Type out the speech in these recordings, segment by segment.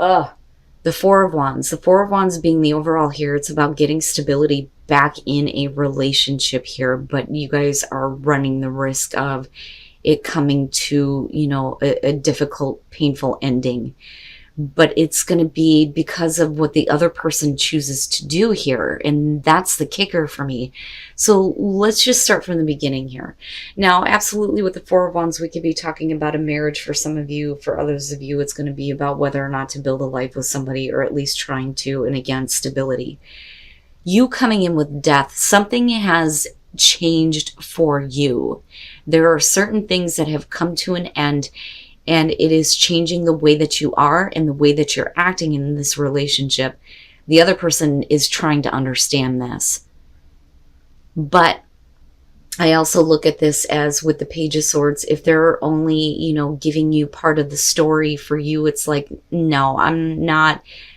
The Four of Wands. The Four of Wands being the overall here, it's about getting stability back in a relationship here, but you guys are running the risk of it coming to, a difficult, painful ending. But it's going to be because of what the other person chooses to do here. And that's the kicker for me. So let's just start from the beginning here. Now, absolutely with the Four of Wands, we could be talking about a marriage for some of you. For others of you, it's going to be about whether or not to build a life with somebody, or at least trying to, and again, stability. You coming in with death, something has changed for you. There are certain things that have come to an end, and it is changing the way that you are and the way that you're acting in this relationship. The other person is trying to understand this. But I also look at this as with the Page of Swords, if they're only, giving you part of the story, for you, it's like, no,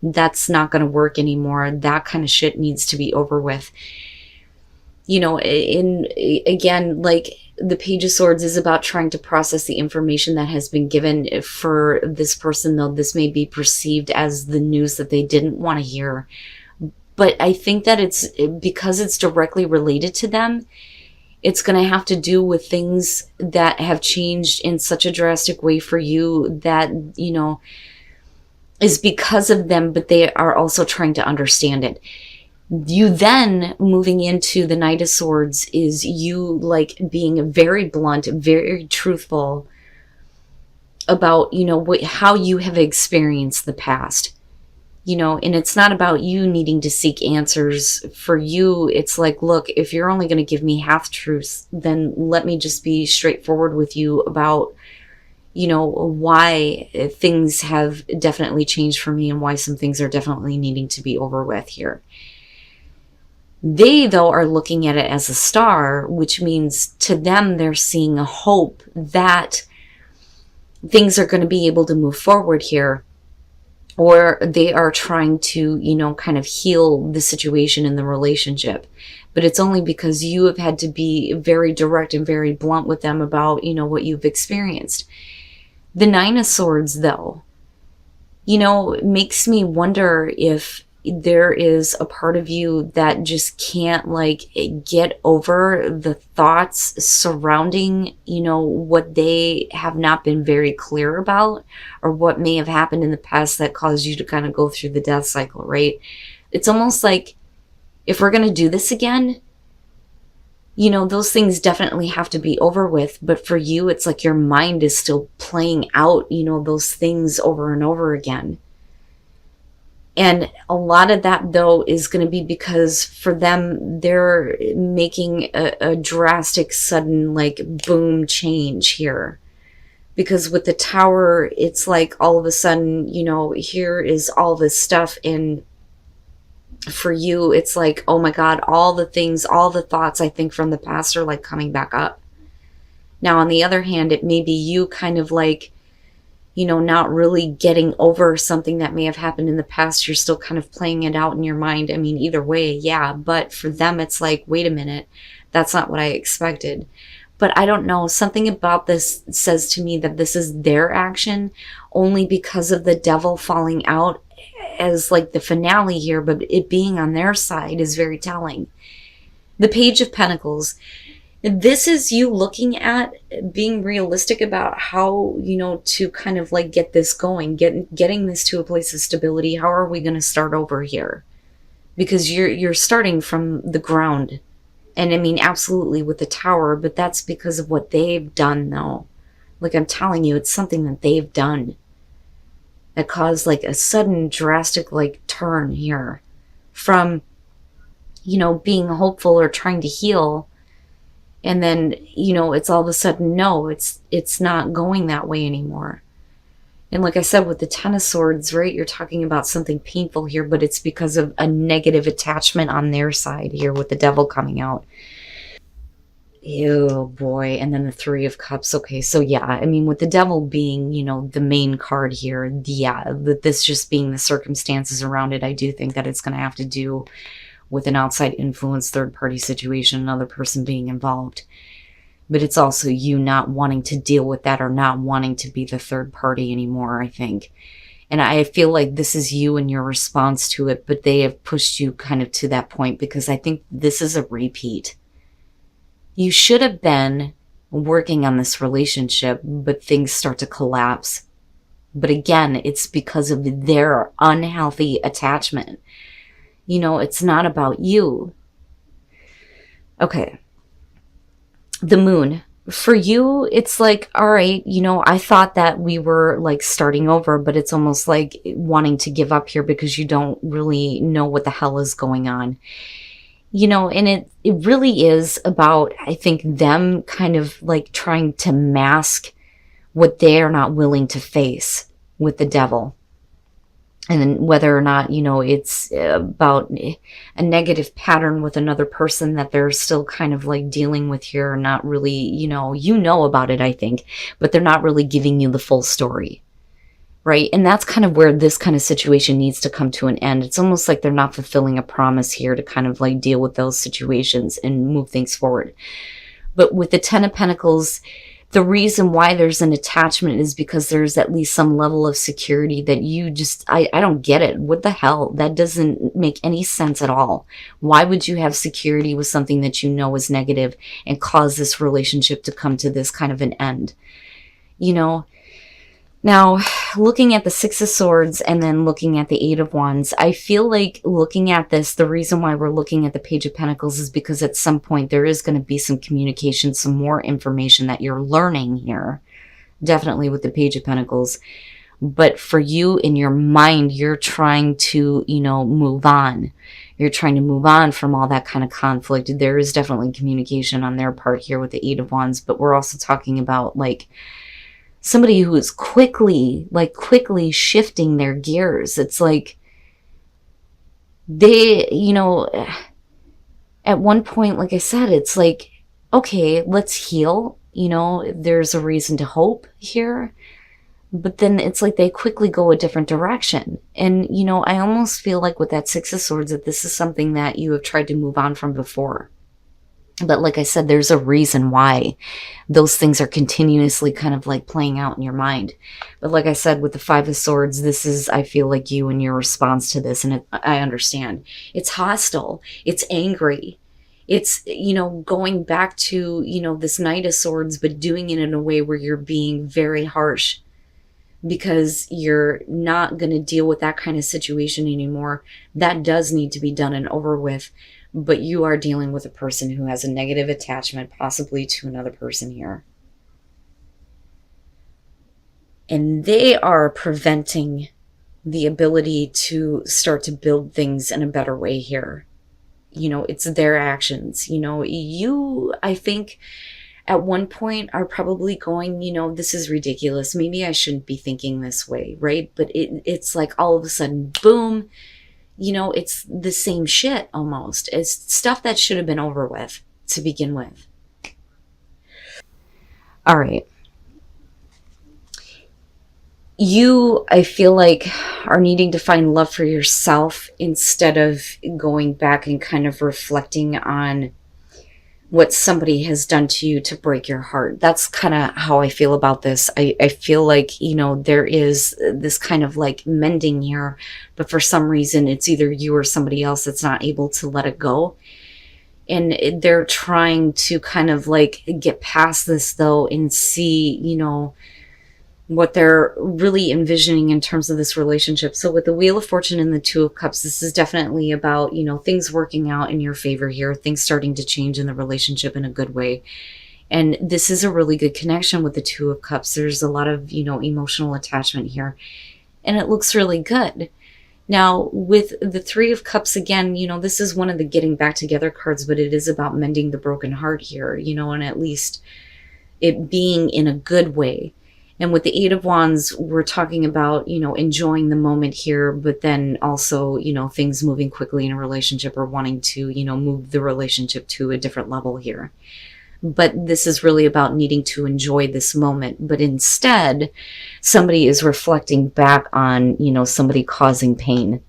that's not going to work anymore. That kind of shit needs to be over with. Again, like, the Page of Swords is about trying to process the information that has been given. For this person, though, this may be perceived as the news that they didn't want to hear. But I think that it's because it's directly related to them. It's going to have to do with things that have changed in such a drastic way for you that, is because of them, but they are also trying to understand it. You then moving into the Knight of Swords is you like being very blunt, very truthful about, how you have experienced the past, and it's not about you needing to seek answers. For you, it's like, look, if you're only going to give me half truths, then let me just be straightforward with you about, why things have definitely changed for me and why some things are definitely needing to be over with here. They, though, are looking at it as a star, which means to them they're seeing a hope that things are going to be able to move forward here, or they are trying to, kind of heal the situation in the relationship. But it's only because you have had to be very direct and very blunt with them about, what you've experienced. The Nine of Swords, though, makes me wonder if there is a part of you that just can't get over the thoughts surrounding, what they have not been very clear about, or what may have happened in the past that caused you to kind of go through the death cycle, right? It's almost like, if we're going to do this again, those things definitely have to be over with. But for you, it's like your mind is still playing out, those things over and over again. And a lot of that, though, is going to be because for them, they're making a drastic, sudden, boom change here. Because with the Tower, it's like all of a sudden, here is all this stuff. And for you, it's like, oh my God, all the things, all the thoughts I think from the past are coming back up. Now, on the other hand, it may be you kind of not really getting over something that may have happened in the past. You're still kind of playing it out in your mind. I mean, either way, yeah. But for them, it's like, wait a minute, that's not what I expected. But I don't know, something about this says to me that this is their action only because of the Devil falling out as the finale here, but it being on their side is very telling. The Page of Pentacles. This is you looking at being realistic about how, to kind of get this going, getting this to a place of stability. How are we going to start over here? Because you're starting from the ground. And I mean, absolutely with the Tower, but that's because of what they've done, though. I'm telling you, it's something that they've done that caused a sudden drastic turn here from, being hopeful or trying to heal. And then, it's all of a sudden, no, it's not going that way anymore. And like I said, with the Ten of Swords, right, you're talking about something painful here, but it's because of a negative attachment on their side here with the Devil coming out. Ew, boy. And then the Three of Cups. Okay, so yeah, I mean, with the Devil being, the main card here, yeah, this just being the circumstances around it, I do think that it's going to have to do with an outside influence, third-party situation, another person being involved. But it's also you not wanting to deal with that or not wanting to be the third party anymore, I think. And I feel like this is you and your response to it, but they have pushed you kind of to that point because I think this is a repeat. You should have been working on this relationship, but things start to collapse. But again, it's because of their unhealthy attachment. It's not about you. Okay. The moon. For you, it's like, all right, I thought that we were like starting over, but it's almost like wanting to give up here because you don't really know what the hell is going on. And it really is about, I think, them kind of like trying to mask what they are not willing to face with the devil. And then whether or not, it's about a negative pattern with another person that they're still kind of like dealing with here, or not really, about it, I think, but they're not really giving you the full story. Right? And that's kind of where this kind of situation needs to come to an end. It's almost like they're not fulfilling a promise here to kind of like deal with those situations and move things forward. But with the Ten of Pentacles, the reason why there's an attachment is because there's at least some level of security that you just, I don't get it. What the hell? That doesn't make any sense at all. Why would you have security with something that you know is negative and cause this relationship to come to this kind of an end? Now, looking at the Six of Swords and then looking at the Eight of Wands, I feel like looking at this, the reason why we're looking at the Page of Pentacles is because at some point there is going to be some communication, some more information that you're learning here. Definitely with the Page of Pentacles. But for you, in your mind, you're trying to, move on. You're trying to move on from all that kind of conflict. There is definitely communication on their part here with the Eight of Wands, but we're also talking about like somebody who is quickly shifting their gears. It's like they, at one point, like I said, it's like, okay, let's heal. There's a reason to hope here. But then it's like they quickly go a different direction. And, I almost feel like with that Six of Swords that this is something that you have tried to move on from before. But like I said, there's a reason why those things are continuously kind of like playing out in your mind. But like I said, with the Five of Swords, this is, I feel like you and your response to this. And I understand. It's hostile. It's angry. It's, going back to, this Knight of Swords, but doing it in a way where you're being very harsh. Because you're not going to deal with that kind of situation anymore. That does need to be done and over with. But you are dealing with a person who has a negative attachment, possibly to another person here. And they are preventing the ability to start to build things in a better way here. It's their actions. You, I think, at one point are probably going, this is ridiculous. Maybe I shouldn't be thinking this way, right? But it's like all of a sudden, boom, it's the same shit almost. It's stuff that should have been over with to begin with. All right. You, I feel like, are needing to find love for yourself instead of going back and kind of reflecting on what somebody has done to you to break your heart. That's kind of how I feel about this. I feel like, there is this kind of like mending here, but for some reason it's either you or somebody else that's not able to let it go. And they're trying to kind of like get past this though and see, what they're really envisioning in terms of this relationship. So with the Wheel of Fortune and the Two of Cups, this is definitely about, things working out in your favor here, things starting to change in the relationship in a good way. And this is a really good connection with the Two of Cups. There's a lot of, emotional attachment here, and it looks really good. Now, with the Three of Cups, again, this is one of the getting back together cards, but it is about mending the broken heart here, and at least it being in a good way. And with the Eight of Wands, we're talking about, enjoying the moment here, but then also, things moving quickly in a relationship or wanting to, move the relationship to a different level here. But this is really about needing to enjoy this moment. But instead, somebody is reflecting back on, somebody causing pain.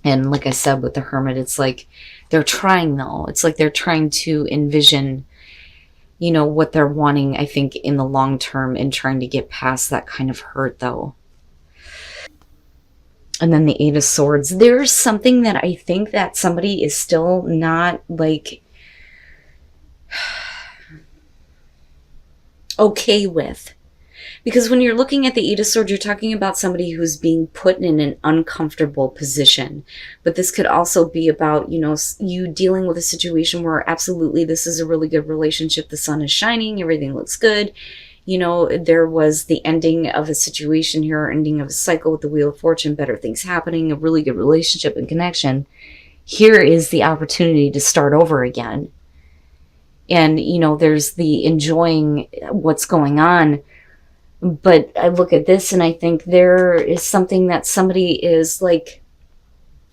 And like I said, with the Hermit, it's like they're trying though. It's like they're trying to envision what they're wanting, I think, in the long term and trying to get past that kind of hurt though. And then the Eight of Swords. There's something that I think that somebody is still not like okay with. Because when you're looking at the Eight of Swords, you're talking about somebody who's being put in an uncomfortable position. But this could also be about, you dealing with a situation where absolutely this is a really good relationship. The sun is shining. Everything looks good. There was the ending of a situation here, ending of a cycle with the Wheel of Fortune, better things happening, a really good relationship and connection. Here is the opportunity to start over again. And, there's the enjoying what's going on. But I look at this and I think there is something that somebody is like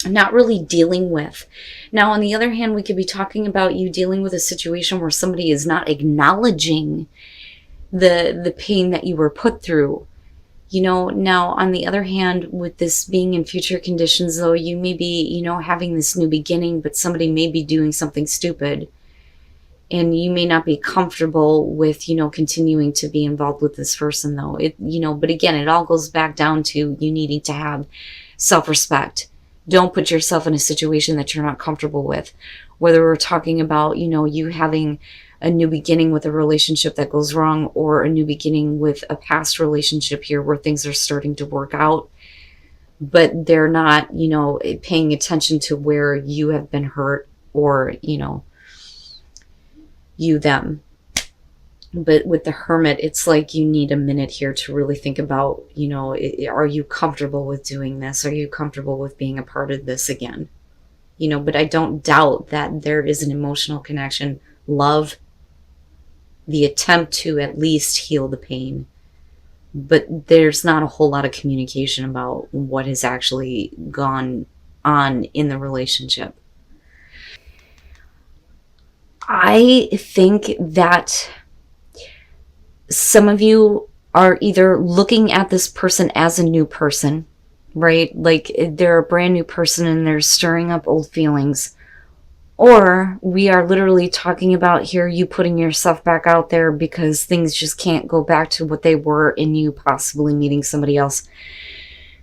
not really dealing with. Now, on the other hand, we could be talking about you dealing with a situation where somebody is not acknowledging the pain that you were put through. Now, on the other hand, with this being in future conditions, though, you may be, having this new beginning, but somebody may be doing something stupid. And you may not be comfortable with, continuing to be involved with this person, though. But again, it all goes back down to you needing to have self-respect. Don't put yourself in a situation that you're not comfortable with. Whether we're talking about, you having a new beginning with a relationship that goes wrong, or a new beginning with a past relationship here where things are starting to work out, but they're not, paying attention to where you have been hurt, or, you them. But with the Hermit, it's like you need a minute here to really think about, are you comfortable with doing this? Are you comfortable with being a part of this again? But I don't doubt that there is an emotional connection, love, the attempt to at least heal the pain. But there's not a whole lot of communication about what has actually gone on in the relationship. I think that some of you are either looking at this person as a new person, right? Like they're a brand new person and they're stirring up old feelings. Or we are literally talking about here you putting yourself back out there because things just can't go back to what they were in you possibly meeting somebody else.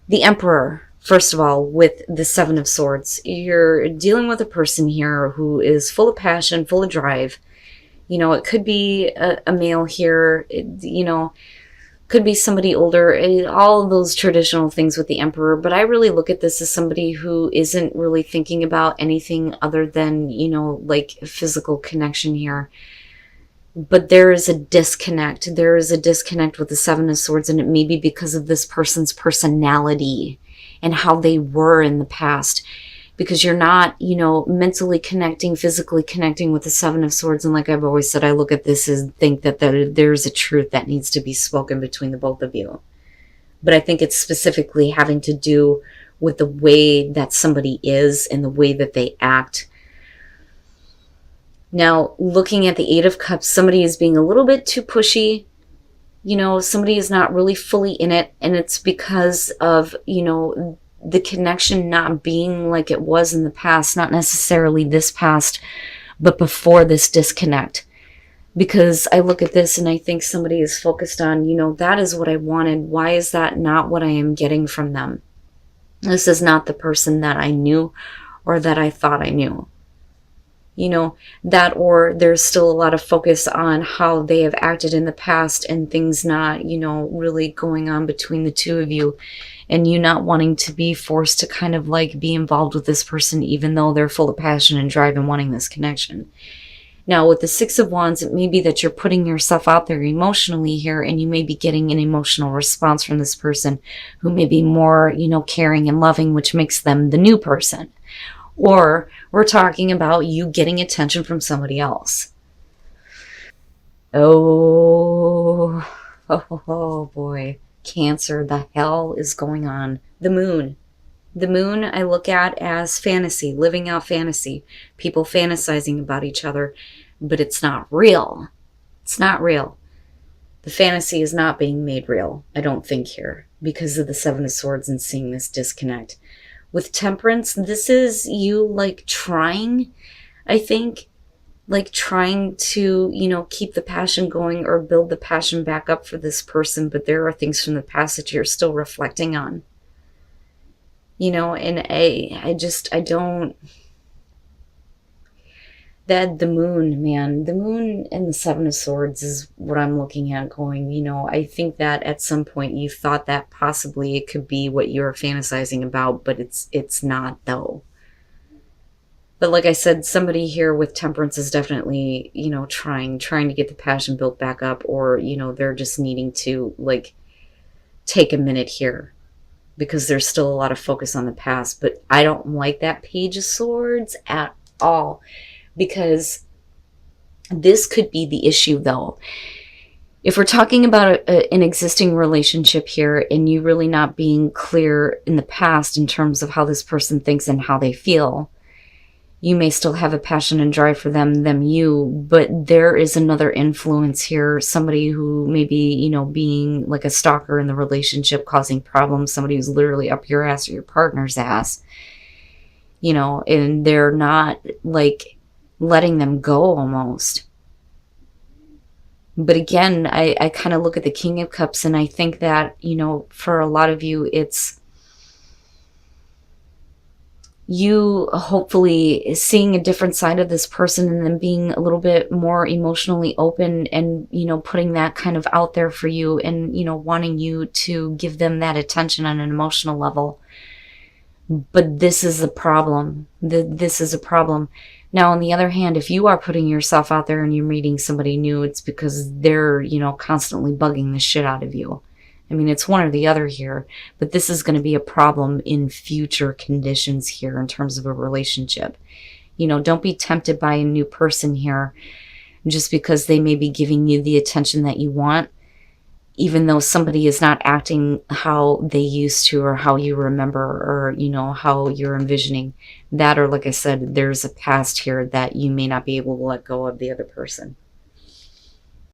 The Emperor, first of all, with the Seven of Swords, you're dealing with a person here who is full of passion, full of drive. It could be a male here, could be somebody older, all of those traditional things with the Emperor. But I really look at this as somebody who isn't really thinking about anything other than, like physical connection here. But there is a disconnect. There is a disconnect with the Seven of Swords, and it may be because of this person's personality and how they were in the past. Because you're not, mentally connecting, physically connecting with the Seven of Swords. And like I've always said, I look at this and think that there's a truth that needs to be spoken between the both of you. But I think it's specifically having to do with the way that somebody is and the way that they act. Now, looking at the Eight of Cups, somebody is being a little bit too pushy. Somebody is not really fully in it. And it's because of, the connection not being like it was in the past, not necessarily this past, but before this disconnect. Because I look at this and I think somebody is focused on, that is what I wanted. Why is that not what I am getting from them? This is not the person that I knew or that I thought I knew. That, or there's still a lot of focus on how they have acted in the past and things not, really going on between the two of you, and you not wanting to be forced to kind of like be involved with this person, even though they're full of passion and drive and wanting this connection. Now, with the Six of Wands, it may be that you're putting yourself out there emotionally here, and you may be getting an emotional response from this person who may be more, caring and loving, which makes them the new person. Or we're talking about you getting attention from somebody else. Oh boy. Cancer, the hell is going on? The moon. The moon I look at as fantasy, living out fantasy. People fantasizing about each other, but it's not real. It's not real. The fantasy is not being made real, I don't think, here, because of the Seven of Swords and seeing this disconnect. With Temperance, this is you like trying, I think, like trying to, keep the passion going or build the passion back up for this person. But there are things from the past that you're still reflecting on. And I don't, that the moon, man, the moon and the Seven of Swords is what I'm looking at going, I think that at some point you thought that possibly it could be what you're fantasizing about, but it's not though. But like I said, somebody here with temperance is definitely, trying to get the passion built back up, or, they're just needing to like take a minute here because there's still a lot of focus on the past. But I don't like that Page of Swords at all, because this could be the issue though. If we're talking about an existing relationship here and you really not being clear in the past in terms of how this person thinks and how they feel, you may still have a passion and drive for them, you, but there is another influence here. Somebody who may be, being like a stalker in the relationship, causing problems. Somebody who's literally up your ass or your partner's ass, and they're not like letting them go almost. But again, I kind of look at the King of Cups and I think that, for a lot of you, it's you hopefully seeing a different side of this person and then being a little bit more emotionally open and, putting that kind of out there for you and, wanting you to give them that attention on an emotional level. But this is a problem. This is a problem. Now, on the other hand, if you are putting yourself out there and you're meeting somebody new, it's because they're, constantly bugging the shit out of you. I mean, it's one or the other here, but this is going to be a problem in future conditions here in terms of a relationship. Don't be tempted by a new person here just because they may be giving you the attention that you want, even though somebody is not acting how they used to or how you remember or, how you're envisioning that. Or like I said, there's a past here that you may not be able to let go of the other person.